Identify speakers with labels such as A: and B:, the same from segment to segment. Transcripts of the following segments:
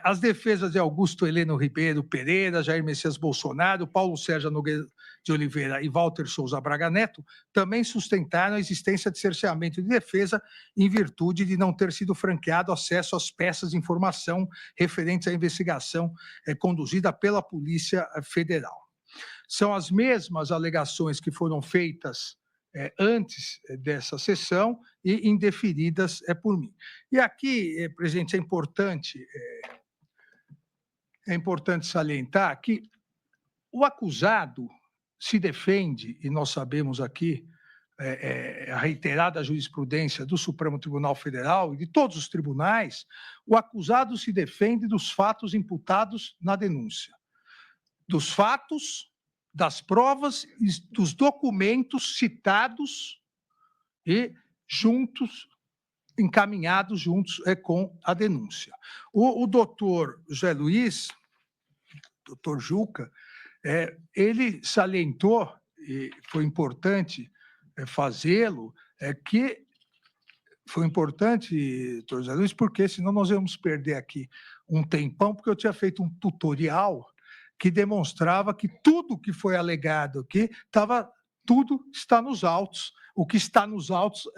A: As defesas de Augusto Heleno Ribeiro Pereira, Jair Messias Bolsonaro, Paulo Sérgio Nogueira de Oliveira e Walter Souza Braga Neto também sustentaram a existência de cerceamento de defesa em virtude de não ter sido franqueado acesso às peças de informação referentes à investigação conduzida pela Polícia Federal. São as mesmas alegações que foram feitas antes dessa sessão e indeferidas por mim. E aqui, presidente, é importante salientar que o acusado se defende, e nós sabemos aqui a reiterada jurisprudência do Supremo Tribunal Federal e de todos os tribunais, o acusado se defende dos fatos imputados na denúncia, dos fatos, das provas e dos documentos citados e encaminhados juntos com a denúncia. O doutor José Luiz, doutor Juca, ele salientou, e foi importante fazê-lo, que foi importante, doutor José Luiz, porque senão nós íamos perder aqui um tempão, porque eu tinha feito um tutorial que demonstrava que tudo que foi alegado aqui, tudo está nos autos. O que está nos autos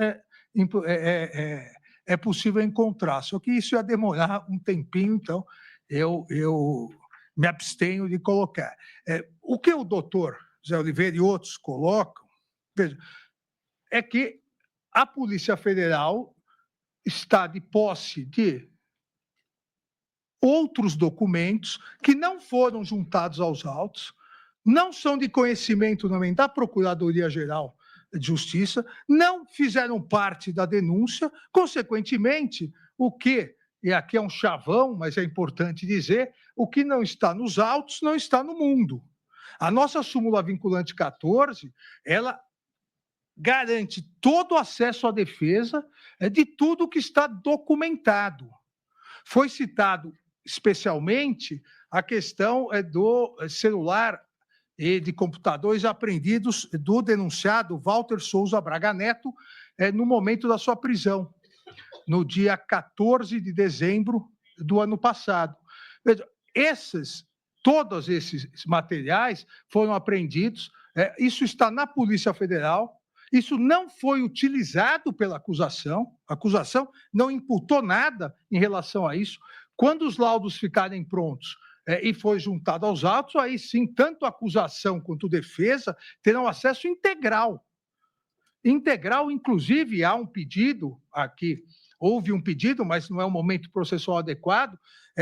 A: é possível encontrar, só que isso ia demorar um tempinho, então eu me abstenho de colocar. O que o doutor Zé Oliveira e outros colocam, veja, é que a Polícia Federal está de posse de outros documentos que não foram juntados aos autos, não são de conhecimento também da Procuradoria-Geral de Justiça, não fizeram parte da denúncia, consequentemente, e aqui é um chavão, mas é importante dizer, o que não está nos autos não está no mundo. A nossa súmula vinculante 14, ela garante todo o acesso à defesa de tudo que está documentado. Foi citado especialmente a questão do celular e de computadores apreendidos do denunciado Walter Souza Braga Neto no momento da sua prisão, no dia 14 de dezembro do ano passado. Veja, todos esses materiais foram apreendidos, isso está na Polícia Federal, isso não foi utilizado pela acusação, a acusação não imputou nada em relação a isso. Quando os laudos ficarem prontos e for juntado aos autos, aí sim, tanto a acusação quanto a defesa terão acesso integral. Integral, inclusive, há um pedido aqui, houve um pedido, mas não é o momento processual adequado,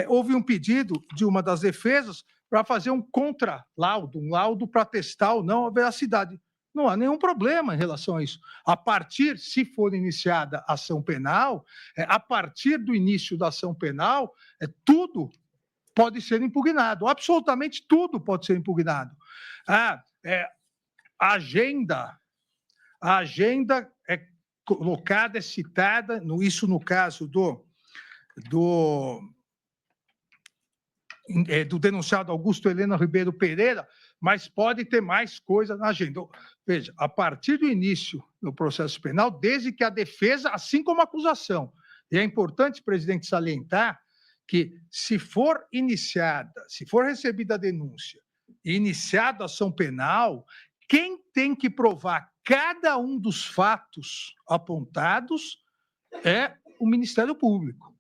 A: houve um pedido de uma das defesas para fazer um contralaudo, um laudo para testar ou não a veracidade. Não há nenhum problema em relação a isso. A partir, se for iniciada ação penal, a partir do início da ação penal, tudo pode ser impugnado, absolutamente tudo pode ser impugnado. A agenda é colocada, é citada, isso no caso do denunciado Augusto Heleno Ribeiro Pereira, mas pode ter mais coisa na agenda. Veja, a partir do início do processo penal, desde que a defesa, assim como a acusação, e é importante, presidente, salientar que se for recebida a denúncia e iniciada a ação penal, quem tem que provar cada um dos fatos apontados é o Ministério Público.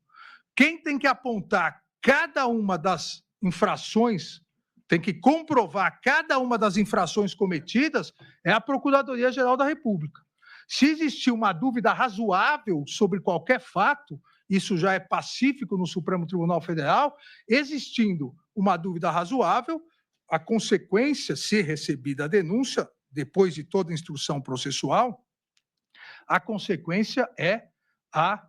A: Quem tem que apontar cada uma das infrações, tem que comprovar cada uma das infrações cometidas, é a Procuradoria-Geral da República. Se existir uma dúvida razoável sobre qualquer fato, isso já é pacífico no Supremo Tribunal Federal, existindo uma dúvida razoável, a consequência, se recebida a denúncia, depois de toda a instrução processual, a consequência é a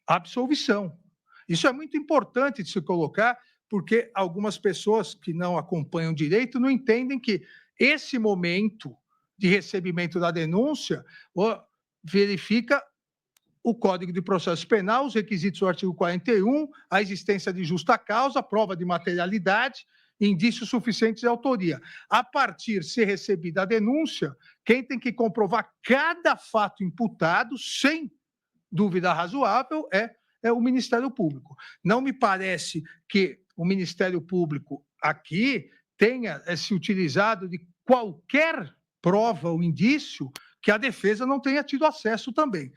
A: absolvição. Isso é muito importante de se colocar, porque algumas pessoas que não acompanham direito não entendem que esse momento de recebimento da denúncia verifica o Código de Processo Penal, os requisitos do artigo 41, a existência de justa causa, prova de materialidade, indícios suficientes de autoria. A partir, se recebida a denúncia, quem tem que comprovar cada fato imputado, sem dúvida razoável, é o Ministério Público. Não me parece que o Ministério Público aqui tenha se utilizado de qualquer prova ou indício que a defesa não tenha tido acesso também.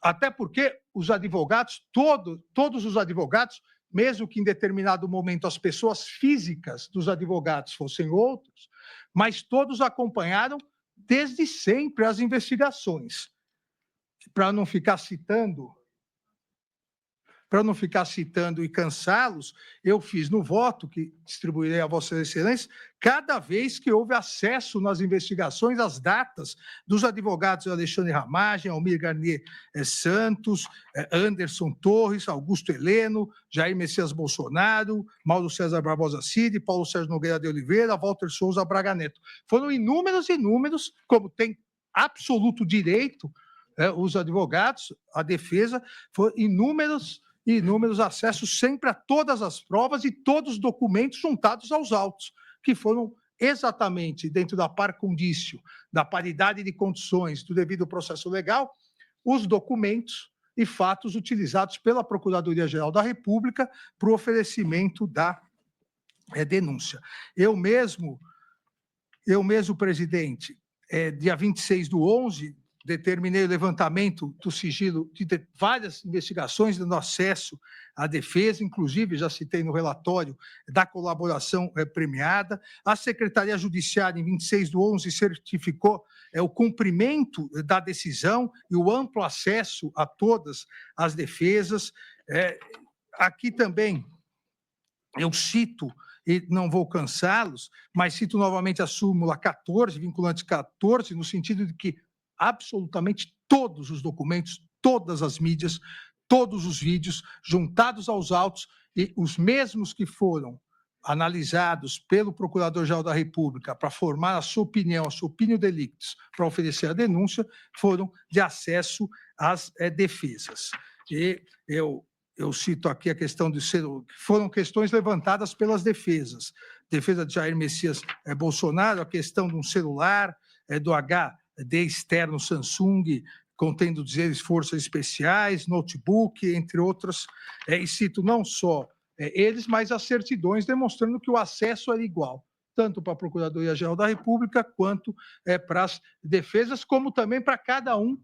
A: Até porque os advogados, todos os advogados, mesmo que em determinado momento as pessoas físicas dos advogados fossem outros, mas todos acompanharam desde sempre as investigações. Para não ficar citando e cansá-los, eu fiz no voto, que distribuirei a Vossa Excelência, cada vez que houve acesso nas investigações, as datas dos advogados Alexandre Ramagem, Almir Garnier Santos, Anderson Torres, Augusto Heleno, Jair Messias Bolsonaro, Mauro César Barbosa Cid, Paulo Sérgio Nogueira de Oliveira, Walter Souza Braga Neto. Foram inúmeros, como tem absoluto direito os advogados, a defesa, foram inúmeros acessos sempre a todas as provas e todos os documentos juntados aos autos, que foram exatamente dentro da par condício, da paridade de condições do devido processo legal, os documentos e fatos utilizados pela Procuradoria-Geral da República para o oferecimento da denúncia. Eu mesmo, presidente, dia 26/11, determinei o levantamento do sigilo de várias investigações dando acesso à defesa, inclusive, já citei no relatório, da colaboração premiada. A Secretaria Judiciária, em 26/11, certificou o cumprimento da decisão e o amplo acesso a todas as defesas. Aqui também eu cito, e não vou cansá-los, mas cito novamente a súmula 14, vinculante 14, no sentido de que absolutamente todos os documentos, todas as mídias, todos os vídeos juntados aos autos e os mesmos que foram analisados pelo Procurador-Geral da República para formar a sua opinião delictus, para oferecer a denúncia, foram de acesso às defesas. E eu cito aqui a questão de foram questões levantadas pelas defesas. Defesa de Jair Messias Bolsonaro, a questão de um celular, do HD externo Samsung, contendo dizeres forças especiais, notebook, entre outras, e cito não só eles, mas as certidões demonstrando que o acesso era igual, tanto para a Procuradoria-Geral da República, quanto para as defesas, como também para cada um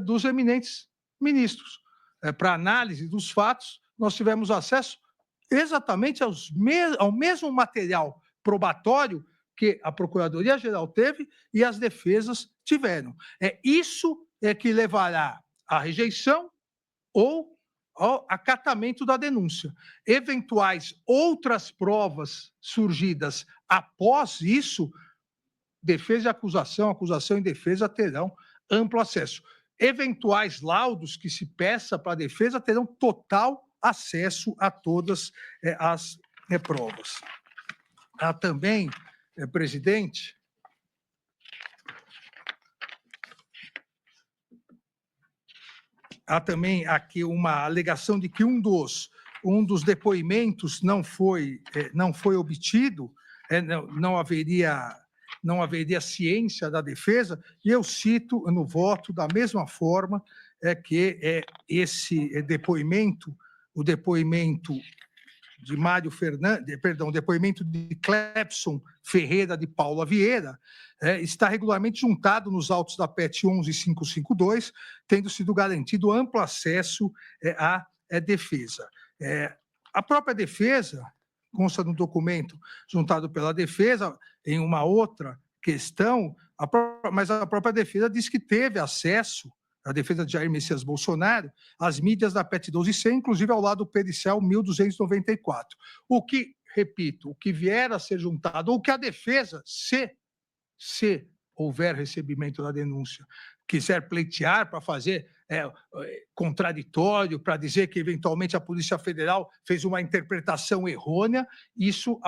A: dos eminentes ministros. Para análise dos fatos, nós tivemos acesso exatamente ao mesmo material probatório que a Procuradoria-Geral teve e as defesas tiveram. Isso que levará à rejeição ou ao acatamento da denúncia. Eventuais outras provas surgidas após isso, defesa e acusação e defesa terão amplo acesso. Eventuais laudos que se peça para a defesa terão total acesso a todas as provas. Há também, presidente, há também aqui uma alegação de que um dos depoimentos não foi obtido, não haveria ciência da defesa, e eu cito no voto da mesma forma que esse depoimento, o depoimento de Mário Fernandes, o depoimento de Clepson Ferreira de Paula Vieira, está regularmente juntado nos autos da PET 11552, tendo sido garantido amplo acesso à defesa. A própria defesa, consta no documento juntado pela defesa, em uma outra questão, mas a própria defesa diz que teve acesso, a defesa de Jair Messias Bolsonaro, as mídias da PET 1200, inclusive ao lado do pericial 1294. O que, repito, o que vier a ser juntado, ou que a defesa, se houver recebimento da denúncia, quiser pleitear para fazer contraditório, para dizer que, eventualmente, a Polícia Federal fez uma interpretação errônea, isso,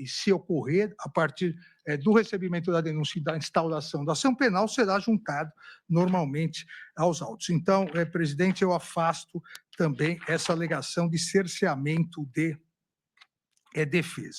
A: se ocorrer, a partir do recebimento da denúncia e da instauração da ação penal, será juntado normalmente aos autos. Então, presidente, eu afasto também essa alegação de cerceamento de defesa.